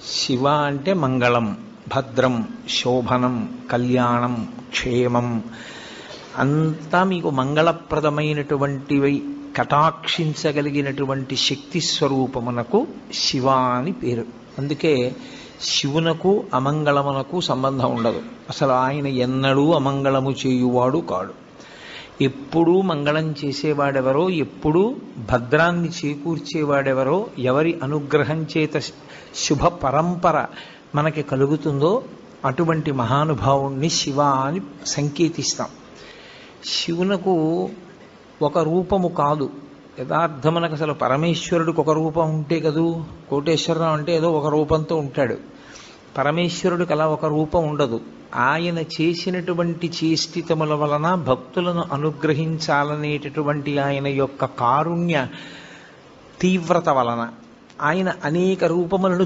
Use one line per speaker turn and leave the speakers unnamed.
శివ అంటే మంగళం, భద్రం, శోభనం, కళ్యాణం, క్షేమం అంతా మీకు మంగళప్రదమైనటువంటివి కటాక్షించగలిగినటువంటి శక్తి స్వరూపమునకు శివ అని పేరు. అందుకే శివునకు అమంగళమునకు సంబంధం ఉండదు. అసలు ఆయన ఎన్నడూ అమంగళము చేయువాడు కాడు. ఎప్పుడూ మంగళం చేసేవాడెవరో, ఎప్పుడూ భద్రాన్ని చేకూర్చేవాడెవరో, ఎవరి అనుగ్రహం చేత శుభ పరంపర మనకి కలుగుతుందో అటువంటి మహానుభావుణ్ణి శివ అని సంకేతిస్తాం. శివునకు ఒక రూపము కాదు, యథార్థమునకు అసలు పరమేశ్వరుడికి ఒక రూపం ఉంటే కదూ. కోటేశ్వరరావు అంటే ఏదో ఒక రూపంతో ఉంటాడు. పరమేశ్వరుడికి అలా ఒక రూపం ఉండదు. ఆయన చేసినటువంటి చేష్టితముల వలన భక్తులను అనుగ్రహించాలనేటటువంటి ఆయన యొక్క కారుణ్య తీవ్రత వలన ఆయన అనేక రూపములను